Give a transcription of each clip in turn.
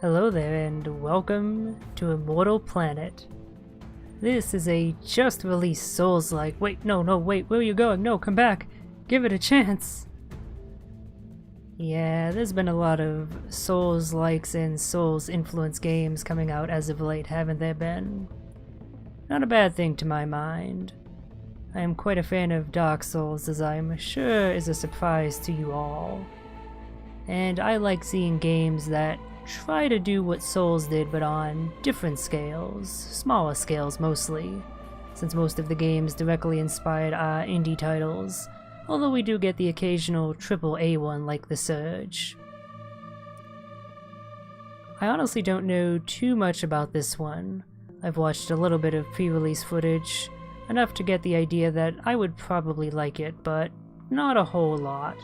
Hello there and welcome to Immortal Planet. This is a just released Souls-like— wait, wait, where are you going? No, come back! Give it a chance! Yeah, there's been a lot of Souls-likes and Souls-influenced games coming out as of late, haven't there been? Not a bad thing to my mind. I am quite a fan of Dark Souls, as I'm sure is a surprise to you all. And I like seeing games that try to do what Souls did, but on different scales, smaller scales mostly, since most of the games directly inspired are indie titles, although we do get the occasional AAA one like The Surge. I honestly don't know too much about this one. I've watched a little bit of pre-release footage, enough to get the idea that I would probably like it, but not a whole lot.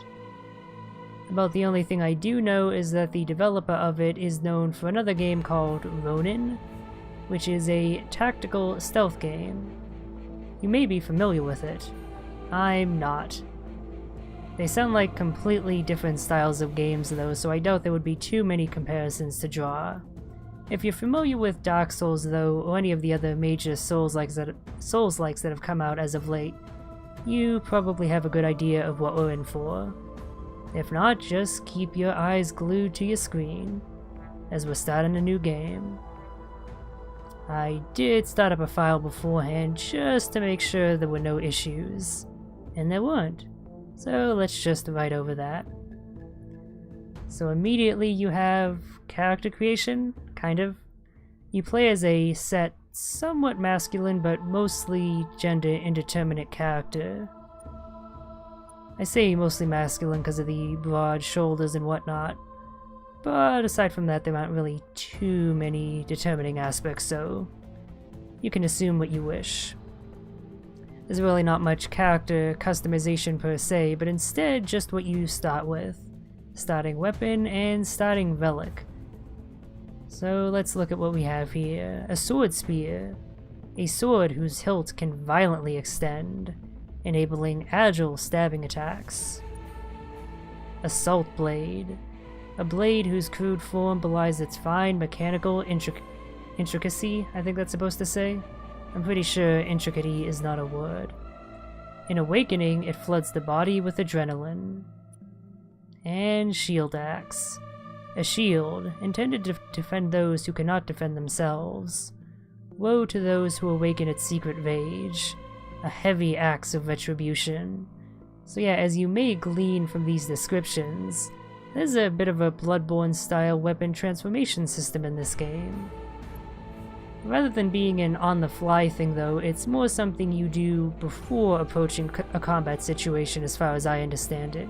About the only thing I do know is that the developer of it is known for another game called Ronin, which is a tactical stealth game. You may be familiar with it. I'm not. They sound like completely different styles of games though, so I doubt there would be too many comparisons to draw. If you're familiar with Dark Souls though, or any of the other major Souls-likes that have come out as of late, you probably have a good idea of what we're in for. If not, just keep your eyes glued to your screen, as we're starting a new game. I did start up a file beforehand just to make sure there were no issues, and there weren't, so let's just write over that. So immediately you have character creation, kind of. You play as a set, somewhat masculine but mostly gender indeterminate character. I say mostly masculine because of the broad shoulders and whatnot, but aside from that there aren't really too many determining aspects, so you can assume what you wish. There's really not much character customization per se, but instead just what you start with. Starting weapon and starting relic. So let's look at what we have here. A sword spear. A sword whose hilt can violently extend, enabling agile stabbing attacks. Assault blade. A blade whose crude form belies its fine mechanical intricacy, I think that's supposed to say. I'm pretty sure intricate is not a word. In awakening, it floods the body with adrenaline. And shield axe. A shield, intended to defend those who cannot defend themselves. Woe to those who awaken its secret rage. A heavy axe of retribution. So yeah, as you may glean from these descriptions, there's a bit of a Bloodborne-style weapon transformation system in this game. Rather than being an on-the-fly thing though, it's more something you do before approaching a combat situation as far as I understand it.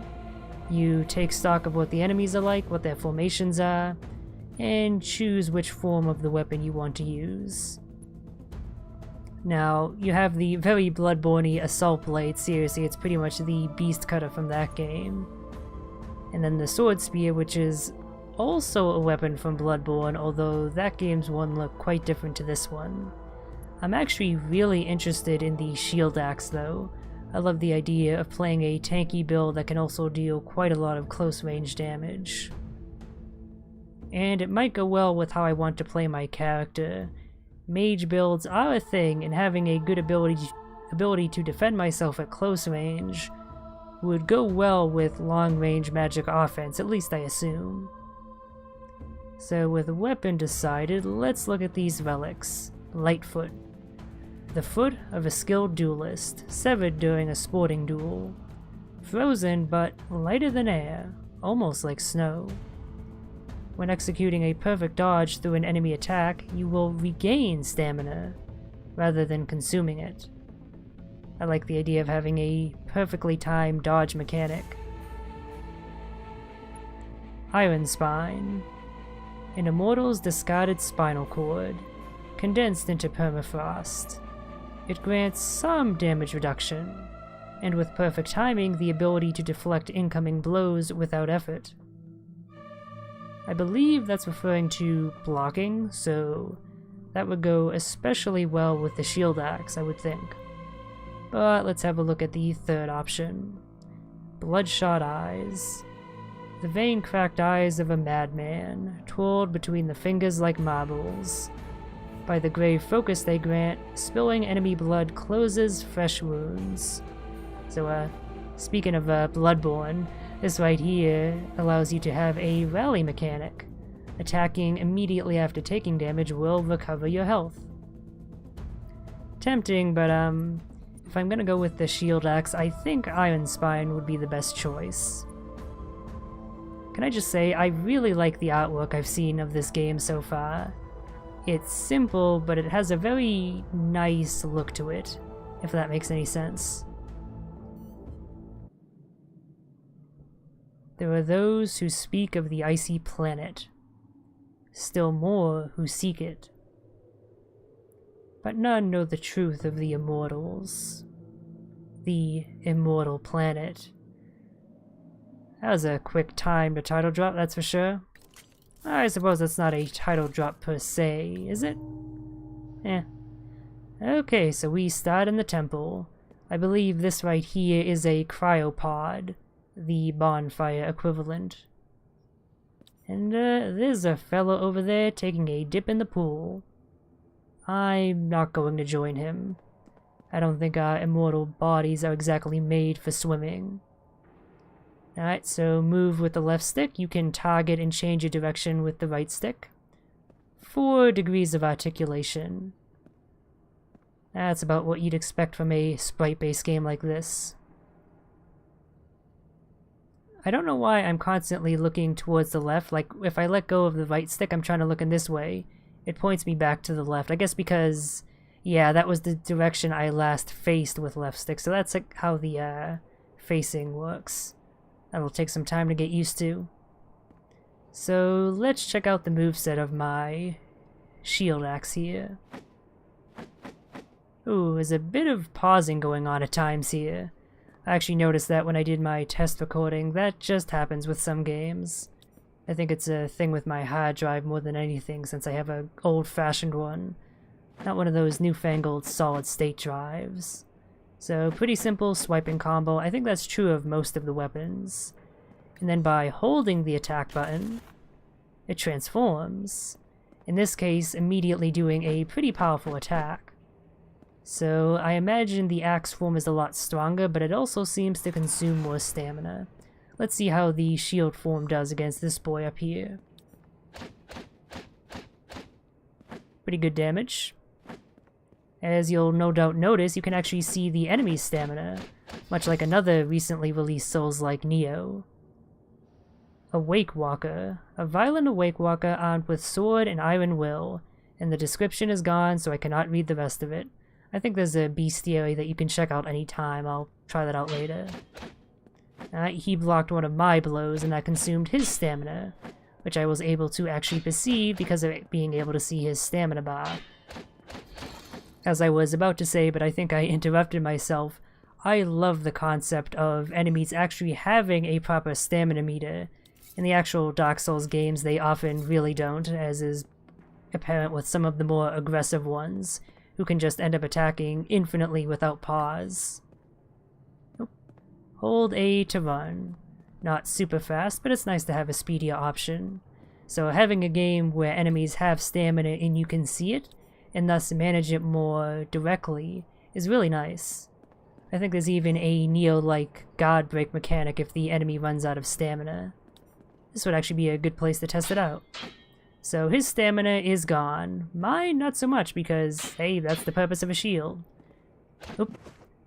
You take stock of what the enemies are like, what their formations are, and choose which form of the weapon you want to use. Now, you have the very Bloodborne-y Assault Blade, seriously, it's pretty much the beast cutter from that game. And then the Sword Spear, which is also a weapon from Bloodborne, although that game's one looked quite different to this one. I'm actually really interested in the Shield Axe though. I love the idea of playing a tanky build that can also deal quite a lot of close-range damage. And it might go well with how I want to play my character. Mage builds are a thing, and having a good ability to defend myself at close range would go well with long-range magic offense, at least I assume. So with a weapon decided, let's look at these relics. Lightfoot. The foot of a skilled duelist, severed during a sporting duel. Frozen, but lighter than air, almost like snow. When executing a perfect dodge through an enemy attack, you will regain stamina, rather than consuming it. I like the idea of having a perfectly timed dodge mechanic. Iron Spine. An immortal's discarded spinal cord, condensed into permafrost. It grants some damage reduction, and with perfect timing, the ability to deflect incoming blows without effort. I believe that's referring to blocking, so that would go especially well with the Shield Axe, I would think. But let's have a look at the third option. Bloodshot Eyes. The vein-cracked eyes of a madman, twirled between the fingers like marbles. By the grave focus they grant, spilling enemy blood closes fresh wounds. So, speaking of Bloodborne, this right here allows you to have a rally mechanic. Attacking immediately after taking damage will recover your health. Tempting, but if I'm gonna go with the shield axe, I think Iron Spine would be the best choice. Can I just say, I really like the artwork I've seen of this game so far. It's simple, but it has a very nice look to it, if that makes any sense. There are those who speak of the icy planet, still more who seek it. But none know the truth of the immortals. The immortal planet. That was a quick time to title drop, that's for sure. I suppose that's not a title drop per se, is it? Eh. Okay, so we start in the temple. I believe this right here is a cryopod, the bonfire equivalent. And there's a fellow over there taking a dip in the pool. I'm not going to join him. I don't think our immortal bodies are exactly made for swimming. Alright, so move with the left stick. You can target and change your direction with the right stick. 4 degrees of articulation. That's about what you'd expect from a sprite-based game like this. I don't know why I'm constantly looking towards the left. Like, if I let go of the right stick, I'm trying to look in this way. It points me back to the left. I guess because, yeah, that was the direction I last faced with left stick. So that's like how the facing works. That'll take some time to get used to. So let's check out the moveset of my shield axe here. Ooh, there's a bit of pausing going on at times here. I actually noticed that when I did my test recording. That just happens with some games. I think it's a thing with my hard drive more than anything, since I have an old-fashioned one. Not one of those newfangled solid-state drives. So, pretty simple swiping combo. I think that's true of most of the weapons. And then by holding the attack button, it transforms. In this case, immediately doing a pretty powerful attack. So, I imagine the axe form is a lot stronger, but it also seems to consume more stamina. Let's see how the shield form does against this boy up here. Pretty good damage. As you'll no doubt notice, you can actually see the enemy's stamina, much like another recently released Souls-like Neo. Awake Walker. A violent Awake Walker armed with sword and iron will, and the description is gone, so I cannot read the rest of it. I think there's a bestiary that you can check out anytime. I'll try that out later. He blocked one of my blows, and that consumed his stamina, which I was able to actually perceive because of it being able to see his stamina bar. As I was about to say, but I think I interrupted myself, I love the concept of enemies actually having a proper stamina meter. In the actual Dark Souls games, they often really don't, as is apparent with some of the more aggressive ones, who can just end up attacking infinitely without pause. Nope. Hold A to run. Not super fast, but it's nice to have a speedier option. So having a game where enemies have stamina and you can see it, and thus manage it more directly, is really nice. I think there's even a Neo-like guard break mechanic if the enemy runs out of stamina. This would actually be a good place to test it out. So his stamina is gone. Mine, not so much, because, hey, that's the purpose of a shield. Oop.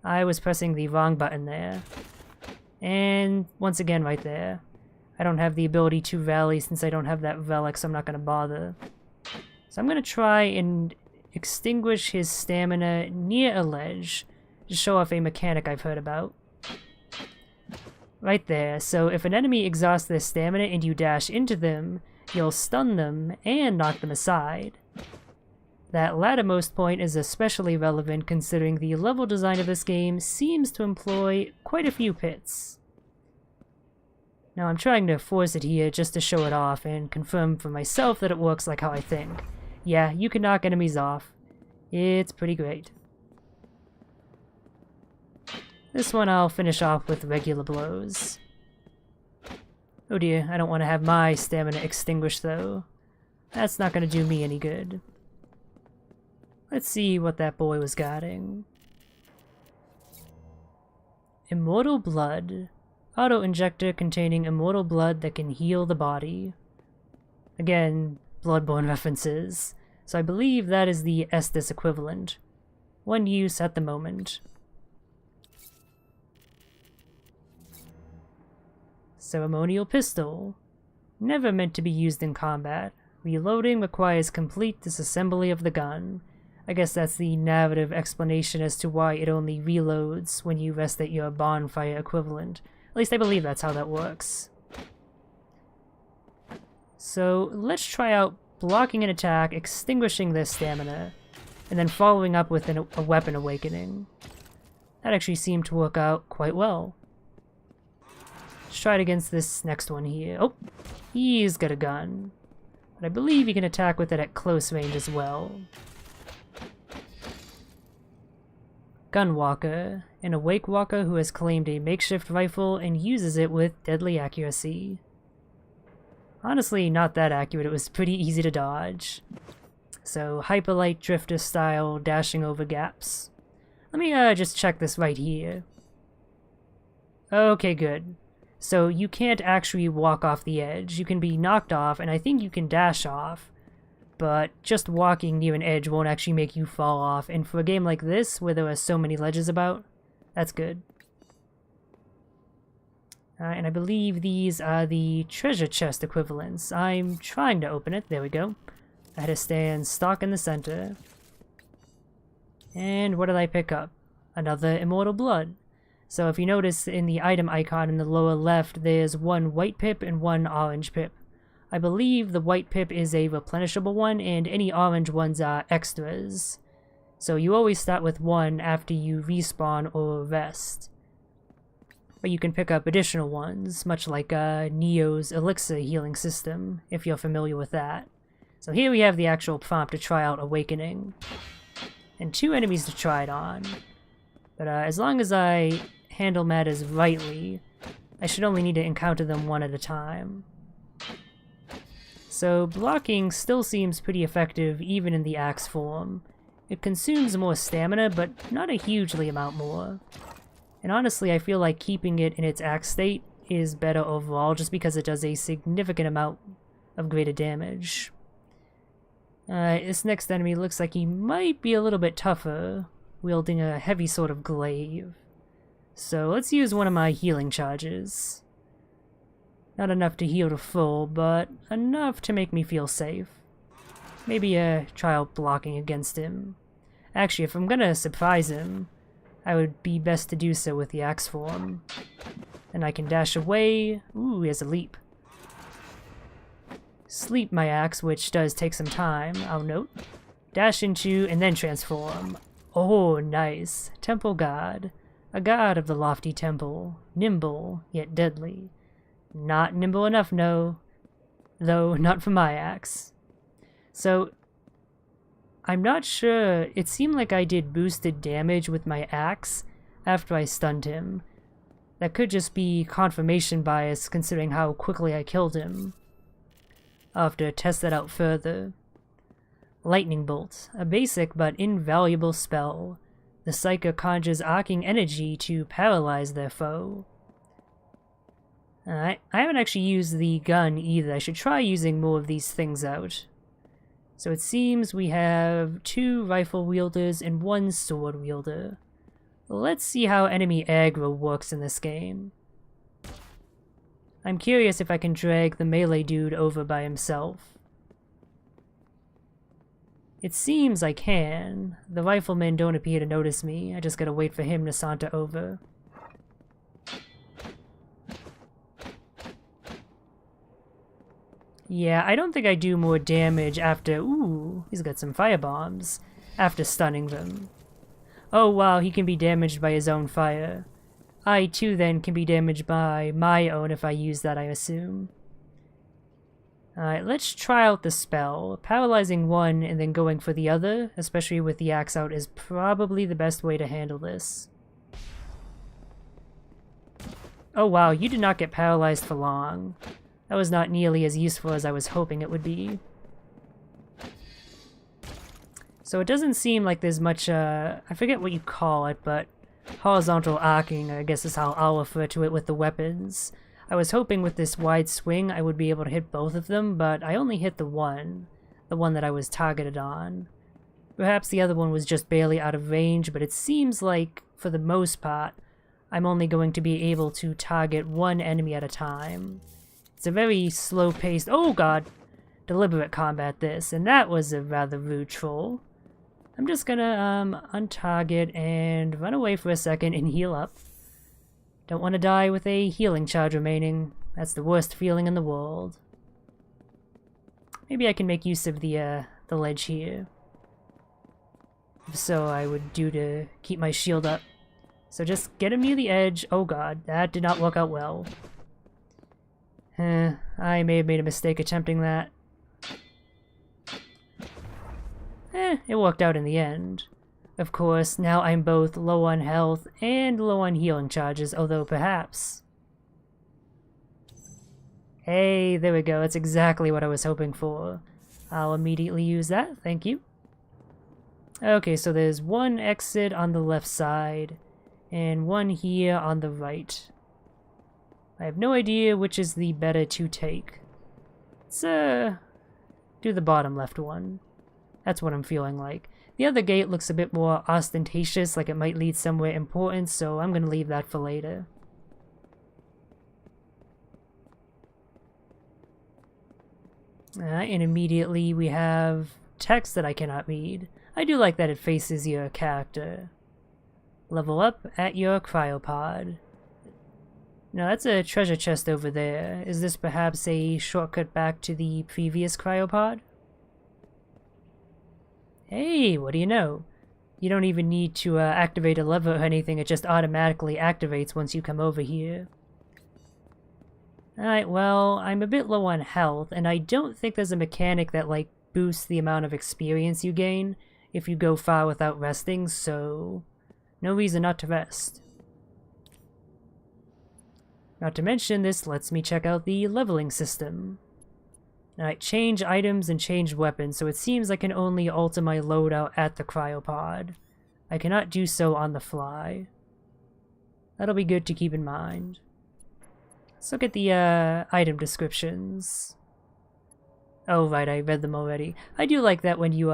I was pressing the wrong button there. And once again right there. I don't have the ability to rally since I don't have that relic, so I'm not going to bother. So I'm going to try and extinguish his stamina near a ledge to show off a mechanic I've heard about. Right there. So if an enemy exhausts their stamina and you dash into them, you'll stun them and knock them aside. That lattermost point is especially relevant considering the level design of this game seems to employ quite a few pits. Now I'm trying to force it here just to show it off and confirm for myself that it works like how I think. Yeah, you can knock enemies off. It's pretty great. This one I'll finish off with regular blows. Oh dear, I don't want to have my stamina extinguished though. That's not going to do me any good. Let's see what that boy was guarding. Immortal blood. Auto-injector containing immortal blood that can heal the body. Again, Bloodborne references. So I believe that is the Estus equivalent. One use at the moment. Ceremonial pistol. Never meant to be used in combat. Reloading requires complete disassembly of the gun. I guess that's the narrative explanation as to why it only reloads when you rest at your bonfire equivalent. At least I believe that's how that works. So let's try out blocking an attack, extinguishing their stamina, and then following up with a weapon awakening. That actually seemed to work out quite well. Let's try it against this next one here. Oh, he's got a gun. But I believe you can attack with it at close range as well. Gunwalker, an awake walker who has claimed a makeshift rifle and uses it with deadly accuracy. Honestly, not that accurate, it was pretty easy to dodge. So, hyperlight drifter style, dashing over gaps. Let me just check this right here. Okay, good. So you can't actually walk off the edge. You can be knocked off, and I think you can dash off. But just walking near an edge won't actually make you fall off, and for a game like this, where there are so many ledges about, that's good. And I believe these are the treasure chest equivalents. I'm trying to open it. There we go. I had to stand stock in the center. And what did I pick up? Another Immortal Blood. So if you notice in the item icon in the lower left, there's one white pip and one orange pip. I believe the white pip is a replenishable one, and any orange ones are extras. So you always start with one after you respawn or rest. But you can pick up additional ones, much like Neo's Elixir healing system, if you're familiar with that. So here we have the actual prompt to try out Awakening. And 2 enemies to try it on. But as long as I handle matters rightly, I should only need to encounter them one at a time. So blocking still seems pretty effective even in the axe form. It consumes more stamina, but not a hugely amount more. And honestly, I feel like keeping it in its axe state is better overall just because it does a significant amount of greater damage. This next enemy looks like he might be a little bit tougher, wielding a heavy sort of glaive. So let's use one of my healing charges. Not enough to heal to full, but enough to make me feel safe. Maybe try out blocking against him. Actually, if I'm gonna surprise him, I would be best to do so with the axe form. And I can dash away. Ooh, he has a leap. Sleep my axe, which does take some time, I'll note. Dash into, and then transform. Oh, nice. Temple God. A god of the lofty temple. Nimble, yet deadly. Not nimble enough, no. Though, not for my axe. So, I'm not sure. It seemed like I did boosted damage with my axe after I stunned him. That could just be confirmation bias considering how quickly I killed him. I'll have to test that out further. Lightning Bolt, a basic but invaluable spell. The Psyker conjures arcing energy to paralyze their foe. I haven't actually used the gun either. I should try using more of these things out. So it seems we have 2 rifle wielders and 1 sword wielder. Let's see how enemy aggro works in this game. I'm curious if I can drag the melee dude over by himself. It seems I can. The riflemen don't appear to notice me. I just gotta wait for him to saunter over. Yeah, I don't think I do more damage after... Ooh, he's got some firebombs. After stunning them. Oh wow, he can be damaged by his own fire. I too then can be damaged by my own if I use that, I assume. Alright, let's try out the spell. Paralyzing one and then going for the other, especially with the axe out, is probably the best way to handle this. Oh wow, you did not get paralyzed for long. That was not nearly as useful as I was hoping it would be. So it doesn't seem like there's much, I forget what you call it, but horizontal arcing, I guess is how I'll refer to it with the weapons. I was hoping with this wide swing I would be able to hit both of them, but I only hit the one that I was targeted on. Perhaps the other one was just barely out of range, but it seems like, for the most part, I'm only going to be able to target one enemy at a time. It's a very slow-paced, oh god, deliberate combat this, and that was a rather rude troll. I'm just gonna, untarget and run away for a second and heal up. Don't want to die with a healing charge remaining. That's the worst feeling in the world. Maybe I can make use of the ledge here. If so, I would do to keep my shield up. So just get him near the edge. Oh god, that did not work out well. I may have made a mistake attempting that. It worked out in the end. Of course, now I'm both low on health and low on healing charges, although perhaps... Hey, there we go, that's exactly what I was hoping for. I'll immediately use that, thank you. Okay, so there's one exit on the left side, and one here on the right. I have no idea which is the better to take. Let's, do the bottom left one. That's what I'm feeling like. The other gate looks a bit more ostentatious, like it might lead somewhere important, so I'm gonna leave that for later. And immediately we have text that I cannot read. I do like that it faces your character. Level up at your cryopod. Now that's a treasure chest over there. Is this perhaps a shortcut back to the previous cryopod? Hey, what do you know? You don't even need to activate a lever or anything, it just automatically activates once you come over here. Alright, well, I'm a bit low on health, and I don't think there's a mechanic that, like, boosts the amount of experience you gain if you go far without resting, so no reason not to rest. Not to mention, this lets me check out the leveling system. Alright, change items and change weapons, so it seems I can only alter my loadout at the cryopod. I cannot do so on the fly. That'll be good to keep in mind. Let's look at the item descriptions. Oh right, I read them already. I do like that when you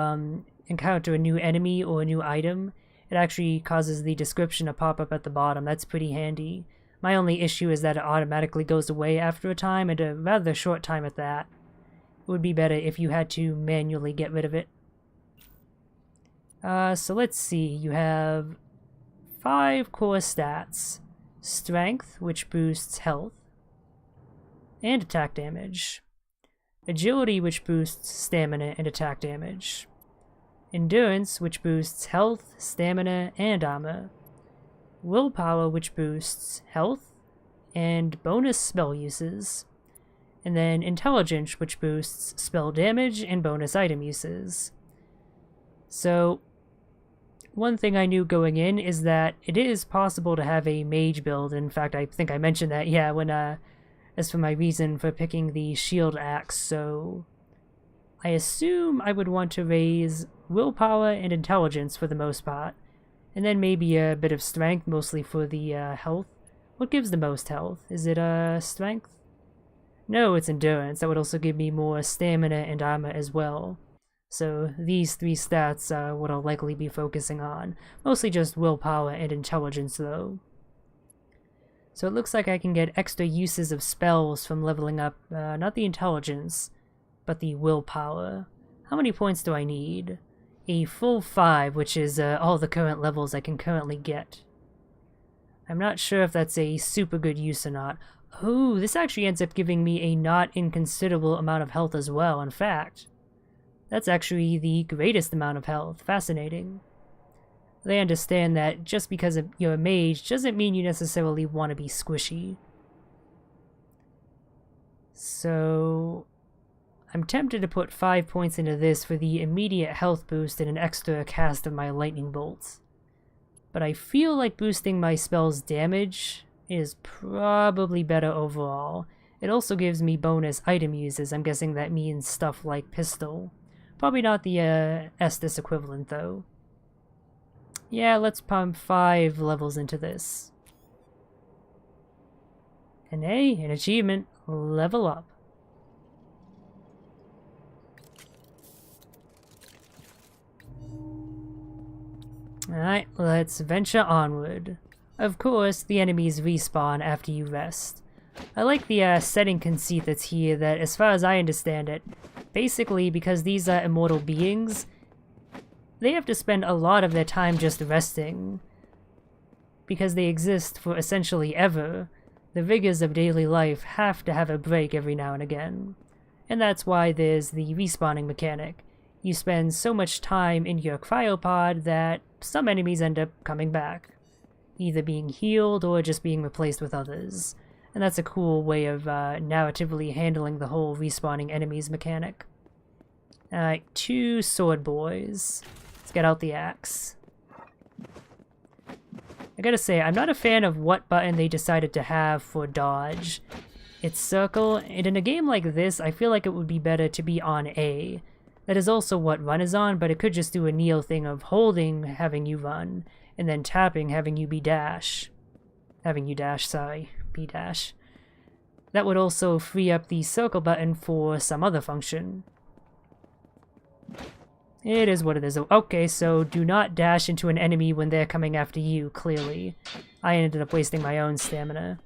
encounter a new enemy or a new item, it actually causes the description to pop up at the bottom. That's pretty handy. My only issue is that it automatically goes away after a time, and a rather short time at that. It would be better if you had to manually get rid of it. So let's see, you have 5 core stats. Strength, which boosts health and attack damage. Agility, which boosts stamina and attack damage. Endurance, which boosts health, stamina, and armor. Willpower, which boosts health and bonus spell uses. And then Intelligence, which boosts spell damage and bonus item uses. So, one thing I knew going in is that it is possible to have a mage build. In fact, I think I mentioned that, yeah, when, as for my reason for picking the shield axe, so I assume I would want to raise willpower and intelligence for the most part, and then maybe a bit of strength, mostly for the health. What gives the most health? Is it strength? No, it's endurance. That would also give me more stamina and armor as well. So these 3 stats are what I'll likely be focusing on. Mostly just willpower and intelligence though. So it looks like I can get extra uses of spells from leveling up, not the intelligence, but the willpower. How many points do I need? A full 5, which is all the current levels I can currently get. I'm not sure if that's a super good use or not. Oh, this actually ends up giving me a not inconsiderable amount of health as well, in fact. That's actually the greatest amount of health. Fascinating. They understand that just because you're a mage doesn't mean you necessarily want to be squishy. So I'm tempted to put 5 points into this for the immediate health boost and an extra cast of my lightning bolts. But I feel like boosting my spell's damage is probably better overall. It also gives me bonus item uses. I'm guessing that means stuff like pistol. Probably not the Estus equivalent though. Yeah, let's pump 5 levels into this. And hey, an achievement. Level up. Alright, let's venture onward. Of course, the enemies respawn after you rest. I like the setting conceit that's here that, as far as I understand it, basically because these are immortal beings, they have to spend a lot of their time just resting. Because they exist for essentially ever, the rigors of daily life have to have a break every now and again. And that's why there's the respawning mechanic. You spend so much time in your cryopod that some enemies end up coming back, either being healed or just being replaced with others. And that's a cool way of narratively handling the whole respawning enemies mechanic. Alright, 2 sword boys. Let's get out the axe. I gotta say, I'm not a fan of what button they decided to have for dodge. It's circle, and in a game like this, I feel like it would be better to be on A. That is also what run is on, but it could just do a Neo thing of holding, having you run, and then tapping, having you be dash. Having you dash, sorry, be dash. That would also free up the circle button for some other function. It is what it is. Okay, so do not dash into an enemy when they're coming after you, clearly. I ended up wasting my own stamina.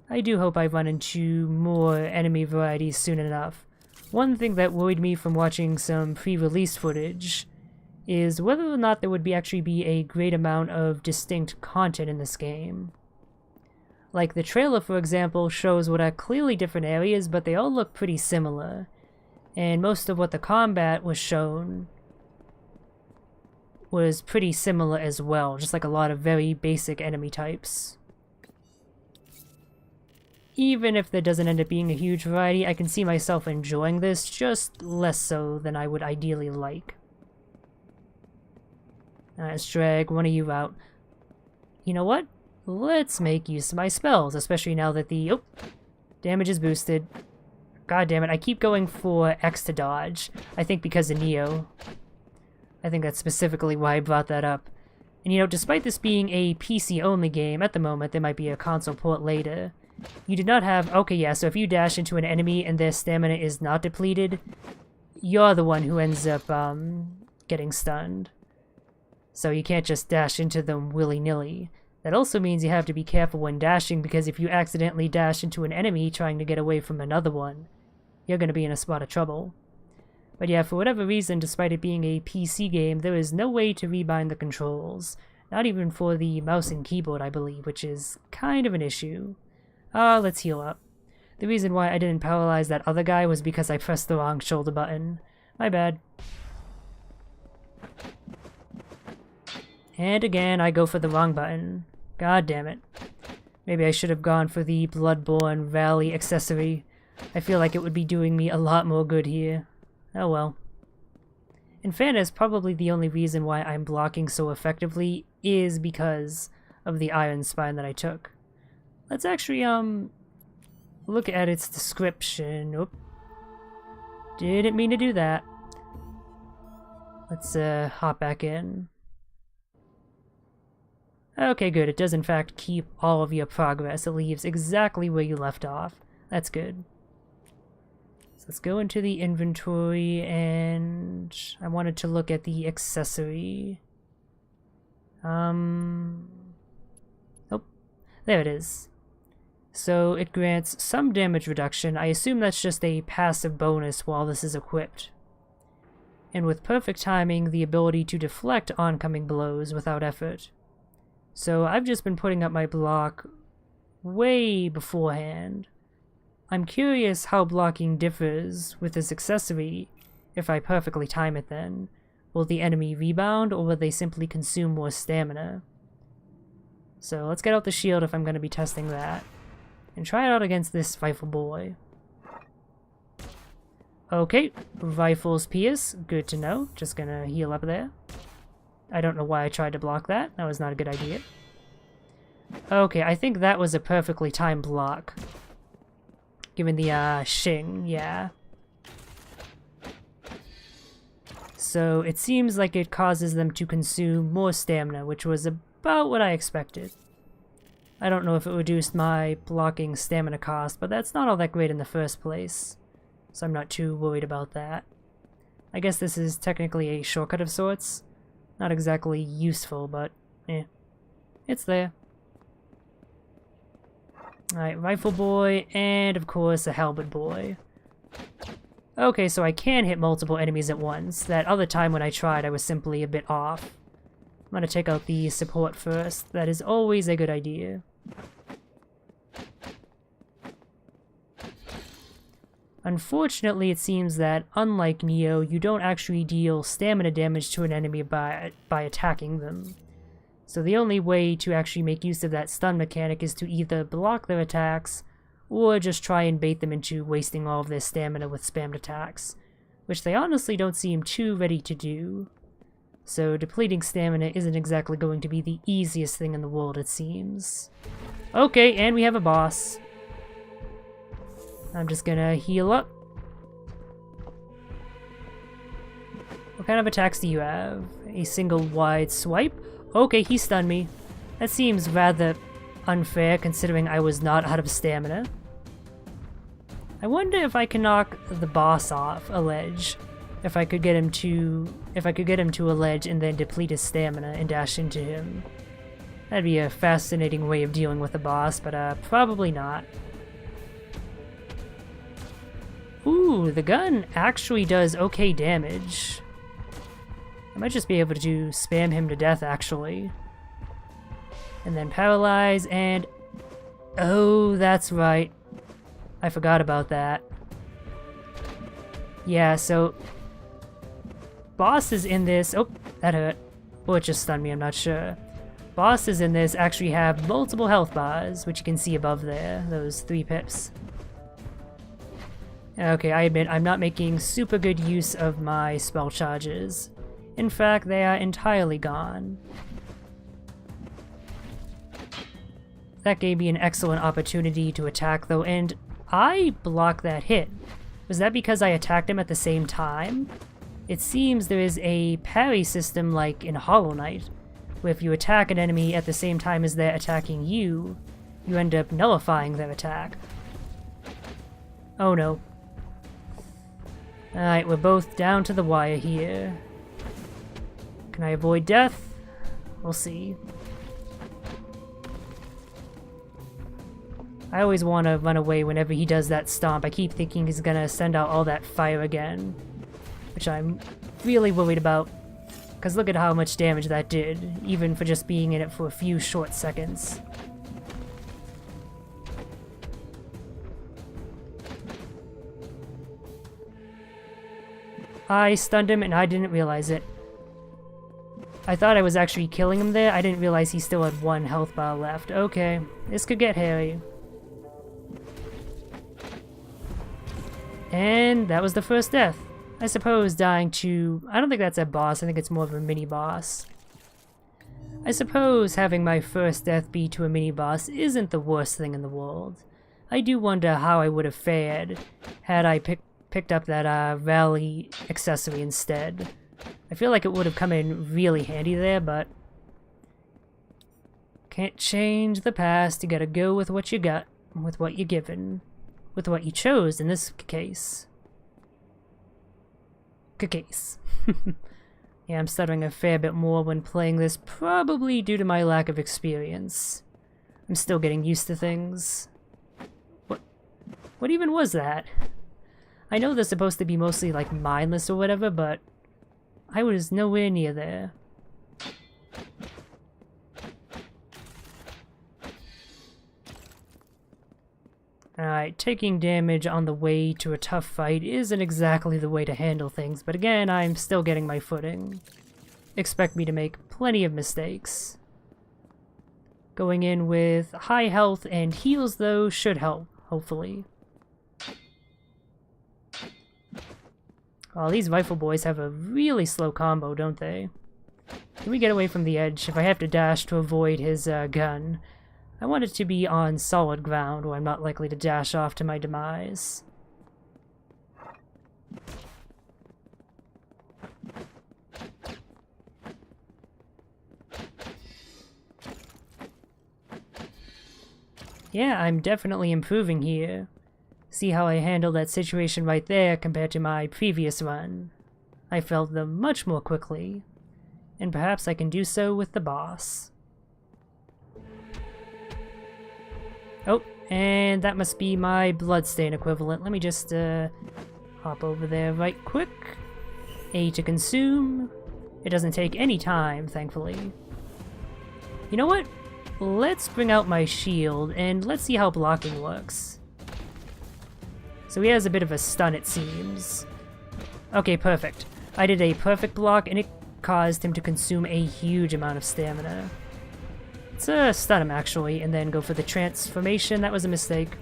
I do hope I run into more enemy varieties soon enough. One thing that worried me from watching some pre-release footage is whether or not there would actually be a great amount of distinct content in this game. Like the trailer, for example, shows what are clearly different areas, but they all look pretty similar. And most of what the combat was shown was pretty similar as well, just like a lot of very basic enemy types. Even if there doesn't end up being a huge variety, I can see myself enjoying this, just less so than I would ideally like. Let's drag one of you out. You know what? Let's make use of my spells, especially now that the damage is boosted. God damn it, I keep going for X to dodge. I think because of Neo. I think that's specifically why I brought that up. And you know, despite this being a PC-only game, at the moment, there might be a console port later. You do not have... Okay, yeah, so if you dash into an enemy and their stamina is not depleted, you're the one who ends up, getting stunned. So you can't just dash into them willy-nilly. That also means you have to be careful when dashing, because if you accidentally dash into an enemy trying to get away from another one, you're gonna be in a spot of trouble. But yeah, for whatever reason, despite it being a PC game, there is no way to rebind the controls. Not even for the mouse and keyboard, I believe, which is kind of an issue. Let's heal up. The reason why I didn't paralyze that other guy was because I pressed the wrong shoulder button. My bad. And again, I go for the wrong button. God damn it. Maybe I should have gone for the Bloodborne Valley accessory. I feel like it would be doing me a lot more good here. Oh well. In fairness, probably the only reason why I'm blocking so effectively is because of the Iron Spine that I took. Let's actually, look at its description. Oop. Didn't mean to do that. Let's, hop back in. Okay, good. It does in fact keep all of your progress. It leaves exactly where you left off. That's good. So let's go into the inventory, and I wanted to look at the accessory. Oh, there it is. So it grants some damage reduction. I assume that's just a passive bonus while this is equipped. And with perfect timing, the ability to deflect oncoming blows without effort. So I've just been putting up my block way beforehand. I'm curious how blocking differs with this accessory if I perfectly time it then. Will the enemy rebound, or will they simply consume more stamina? So let's get out the shield if I'm going to be testing that. And try it out against this rifle boy. Okay, rifles pierce. Good to know. Just gonna heal up there. I don't know why I tried to block that. That was not a good idea. Okay, I think that was a perfectly timed block. Given the, shing, yeah. So it seems like it causes them to consume more stamina, which was about what I expected. I don't know if it reduced my blocking stamina cost, but that's not all that great in the first place. So I'm not too worried about that. I guess this is technically a shortcut of sorts. Not exactly useful, but eh. It's there. Alright, Rifle Boy, and of course a Halberd Boy. Okay, so I can hit multiple enemies at once. That other time when I tried, I was simply a bit off. I'm gonna take out the support first. That is always a good idea. Unfortunately, it seems that, unlike Neo, you don't actually deal stamina damage to an enemy by attacking them. So the only way to actually make use of that stun mechanic is to either block their attacks, or just try and bait them into wasting all of their stamina with spammed attacks, which they honestly don't seem too ready to do. So depleting stamina isn't exactly going to be the easiest thing in the world, it seems. Okay, and we have a boss. I'm just gonna heal up. What kind of attacks do you have? A single wide swipe? Okay, he stunned me. That seems rather unfair considering I was not out of stamina. I wonder if I can knock the boss off a ledge. If I could get him to a ledge and then deplete his stamina and dash into him. That'd be a fascinating way of dealing with a boss, but probably not. Ooh, the gun actually does okay damage. I might just be able to spam him to death, actually. And then paralyze, and... oh, that's right. I forgot about that. Yeah, so... bosses in this... oh, that hurt. Or it just stunned me, I'm not sure. Bosses in this actually have multiple health bars, which you can see above there, those 3 pips. Okay, I admit I'm not making super good use of my spell charges. In fact, they are entirely gone. That gave me an excellent opportunity to attack though, and I blocked that hit. Was that because I attacked him at the same time? It seems there is a parry system like in Hollow Knight, where if you attack an enemy at the same time as they're attacking you, you end up nullifying their attack. Oh no. Alright, we're both down to the wire here. Can I avoid death? We'll see. I always want to run away whenever he does that stomp. I keep thinking he's gonna send out all that fire again, which I'm really worried about, because look at how much damage that did, even for just being in it for a few short seconds. I stunned him and I didn't realize it. I thought I was actually killing him there. I didn't realize he still had 1 health bar left. Okay, this could get hairy. And that was the first death. I suppose dying to... I don't think that's a boss, I think it's more of a mini-boss. I suppose having my first death be to a mini-boss isn't the worst thing in the world. I do wonder how I would have fared had I picked up that rally accessory instead. I feel like it would have come in really handy there, but... can't change the past, you gotta go with what you got, with what you're given. With what you chose in this case. Yeah, I'm stuttering a fair bit more when playing this, probably due to my lack of experience. I'm still getting used to things. What even was that? I know they're supposed to be mostly like mindless or whatever, but I was nowhere near there. Alright, taking damage on the way to a tough fight isn't exactly the way to handle things, but again, I'm still getting my footing. Expect me to make plenty of mistakes. Going in with high health and heals, though, should help, hopefully. Oh, these rifle boys have a really slow combo, don't they? Can we get away from the edge? If I have to dash to avoid his gun, I want it to be on solid ground where I'm not likely to dash off to my demise. Yeah, I'm definitely improving here. See how I handled that situation right there compared to my previous run. I felt them much more quickly, and perhaps I can do so with the boss. Oh, and that must be my bloodstain equivalent. Let me just hop over there right quick. A to consume. It doesn't take any time, thankfully. You know what? Let's bring out my shield, and let's see how blocking works. So he has a bit of a stun, it seems. Okay, perfect. I did a perfect block, and it caused him to consume a huge amount of stamina. Let's stun him, actually, and then go for the transformation. That was a mistake.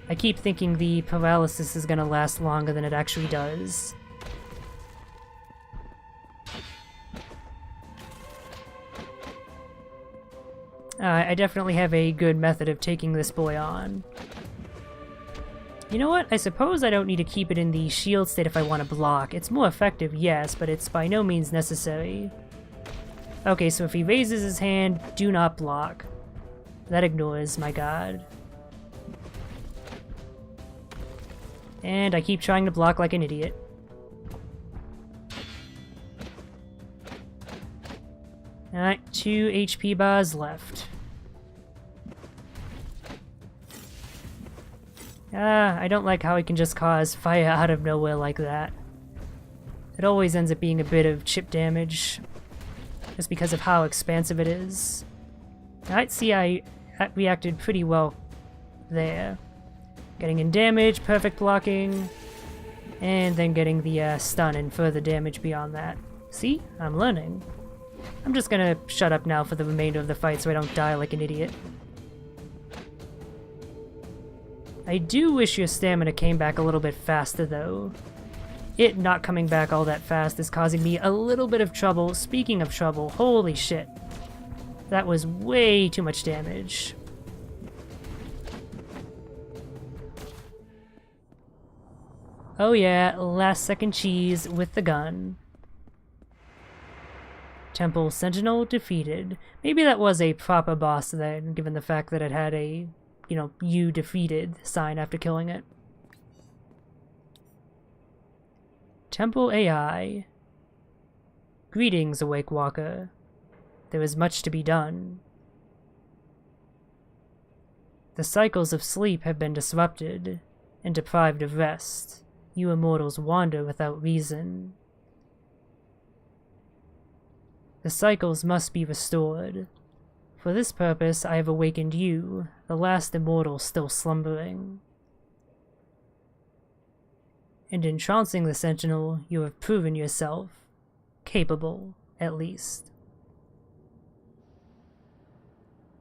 I keep thinking the paralysis is gonna last longer than it actually does. I definitely have a good method of taking this boy on. You know what? I suppose I don't need to keep it in the shield state if I want to block. It's more effective, yes, but it's by no means necessary. Okay, so if he raises his hand, do not block. That ignores my god. And I keep trying to block like an idiot. Alright, 2 HP bars left. I don't like how he can just cause fire out of nowhere like that. It always ends up being a bit of chip damage, just because of how expansive it is. Alright, see, I reacted pretty well there. Getting in damage, perfect blocking, and then getting the stun and further damage beyond that. See? I'm learning. I'm just gonna shut up now for the remainder of the fight so I don't die like an idiot. I do wish your stamina came back a little bit faster, though. It not coming back all that fast is causing me a little bit of trouble. Speaking of trouble, holy shit. That was way too much damage. Oh yeah, last second cheese with the gun. Temple Sentinel defeated. Maybe that was a proper boss then, given the fact that it had a, you know, you defeated sign after killing it. Temple AI. Greetings, Awake Walker. There is much to be done. The cycles of sleep have been disrupted, and deprived of rest. You immortals wander without reason. The cycles must be restored. For this purpose I have awakened you, the last immortal still slumbering. And in trouncing the Sentinel, you have proven yourself. Capable, at least.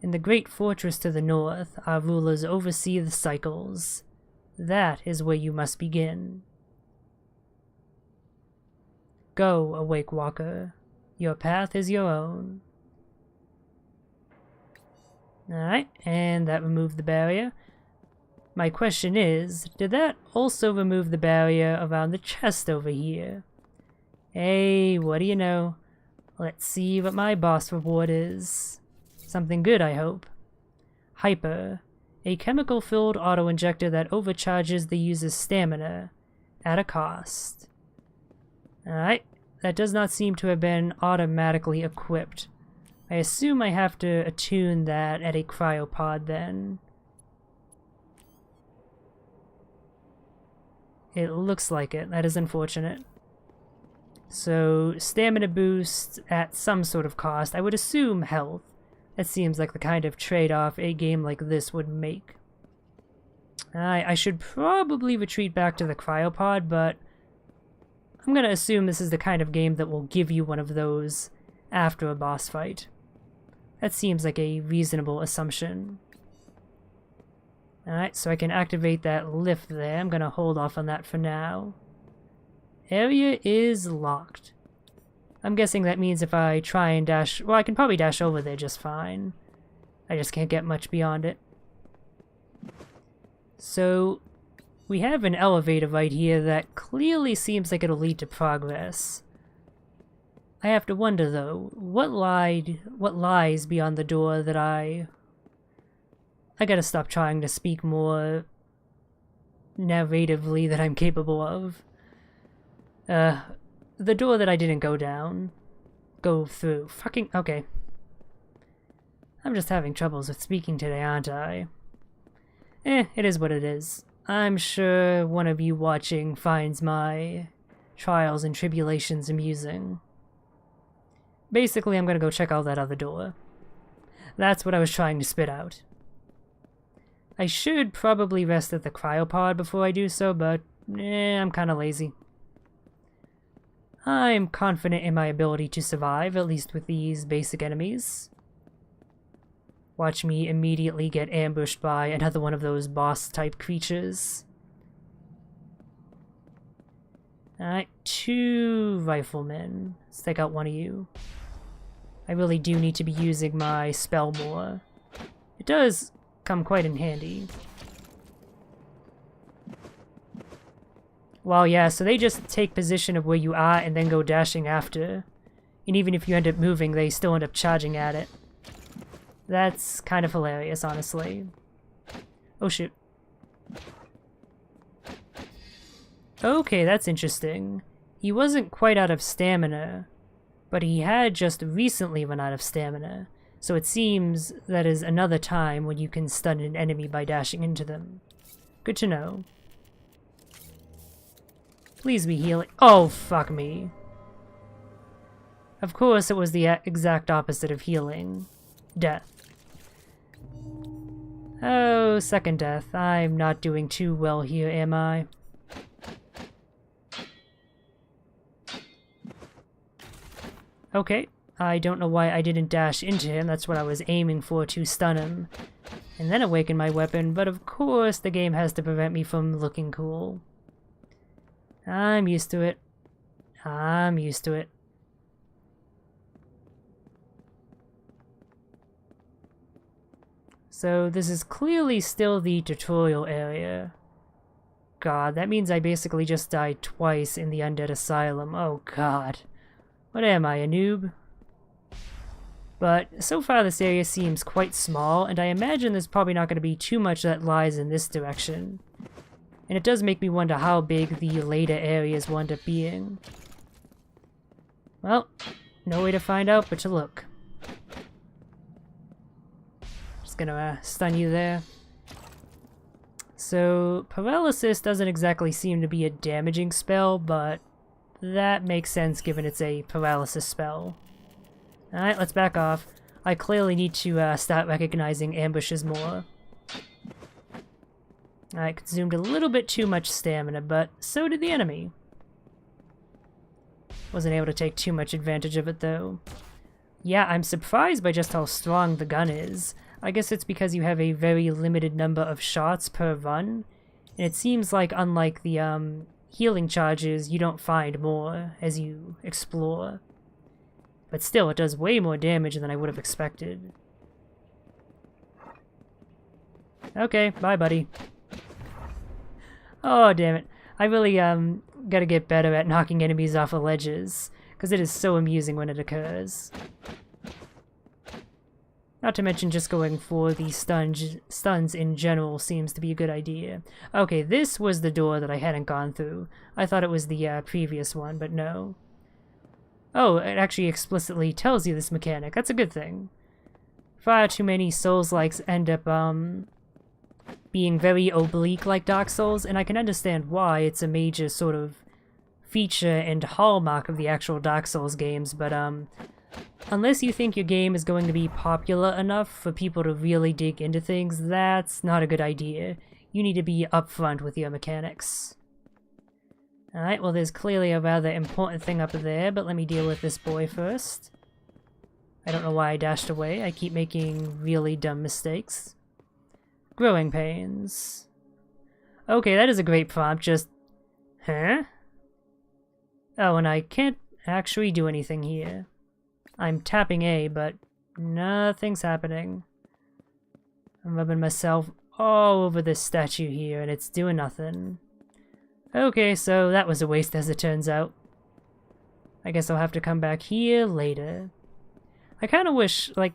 In the great fortress to the north, our rulers oversee the cycles. That is where you must begin. Go, Awake Walker. Your path is your own. Alright, and that removed the barrier. My question is, did that also remove the barrier around the chest over here? Hey, what do you know? Let's see what my boss reward is. Something good, I hope. Hyper. A chemical-filled auto-injector that overcharges the user's stamina at a cost. Alright, that does not seem to have been automatically equipped. I assume I have to attune that at a cryopod then. It looks like it. That is unfortunate. So, stamina boost at some sort of cost. I would assume health. That seems like the kind of trade-off a game like this would make. I should probably retreat back to the cryopod, but I'm gonna assume this is the kind of game that will give you one of those after a boss fight. That seems like a reasonable assumption. Alright, so I can activate that lift there. I'm gonna hold off on that for now. Area is locked. I'm guessing that means if I try and dash... Well, I can probably dash over there just fine. I just can't get much beyond it. So, we have an elevator right here that clearly seems like it'll lead to progress. I have to wonder, though, what lies beyond the door that I gotta stop trying to speak more narratively than I'm capable of. The door that I didn't go through. Fucking, okay. I'm just having troubles with speaking today, aren't I? It is what it is. I'm sure one of you watching finds my trials and tribulations amusing. Basically, I'm gonna go check out that other door. That's what I was trying to spit out. I should probably rest at the cryopod before I do so, but I'm kinda lazy. I'm confident in my ability to survive, at least with these basic enemies. Watch me immediately get ambushed by another one of those boss-type creatures. Alright, 2 riflemen. Let's take out one of you. I really do need to be using my spell more. It does come quite in handy. Well, yeah, so they just take position of where you are and then go dashing after. And even if you end up moving, they still end up charging at it. That's kind of hilarious, honestly. Oh, shoot. Okay, that's interesting. He wasn't quite out of stamina, but he had just recently run out of stamina. So it seems that is another time when you can stun an enemy by dashing into them. Good to know. Please be healing. Oh, fuck me. Of course, it was the exact opposite of healing. Death. Oh, second death. I'm not doing too well here, am I? Okay. I don't know why I didn't dash into him. That's what I was aiming for, to stun him. And then awaken my weapon, but of course the game has to prevent me from looking cool. I'm used to it. I'm used to it. So this is clearly still the tutorial area. God, that means I basically just died twice in the Undead Asylum. Oh god. What am I, a noob? But so far this area seems quite small, and I imagine there's probably not going to be too much that lies in this direction. And it does make me wonder how big the later areas will end up being. Well, no way to find out but to look. Just gonna stun you there. So, paralysis doesn't exactly seem to be a damaging spell, but that makes sense given it's a paralysis spell. Alright, let's back off. I clearly need to start recognizing ambushes more. I consumed a little bit too much stamina, but so did the enemy. Wasn't able to take too much advantage of it, though. Yeah, I'm surprised by just how strong the gun is. I guess it's because you have a very limited number of shots per run, and it seems like unlike the healing charges, you don't find more as you explore. But still, it does way more damage than I would have expected. Okay, bye buddy. Oh, damn it. I really, gotta get better at knocking enemies off of ledges, because it is so amusing when it occurs. Not to mention just going for the stuns in general seems to be a good idea. Okay, this was the door that I hadn't gone through. I thought it was the previous one, but no. Oh, it actually explicitly tells you this mechanic. That's a good thing. Far too many Souls-likes end up, being very oblique like Dark Souls, and I can understand why. It's a major sort of feature and hallmark of the actual Dark Souls games, but unless you think your game is going to be popular enough for people to really dig into things, that's not a good idea. You need to be upfront with your mechanics. Alright, well there's clearly a rather important thing up there, but let me deal with this boy first. I don't know why I dashed away. I keep making really dumb mistakes. Growing pains. Okay, that is a great prompt, just... Huh? Oh, and I can't actually do anything here. I'm tapping A, but nothing's happening. I'm rubbing myself all over this statue here, and it's doing nothing. Okay, so that was a waste as it turns out. I guess I'll have to come back here later. I kind of wish, like...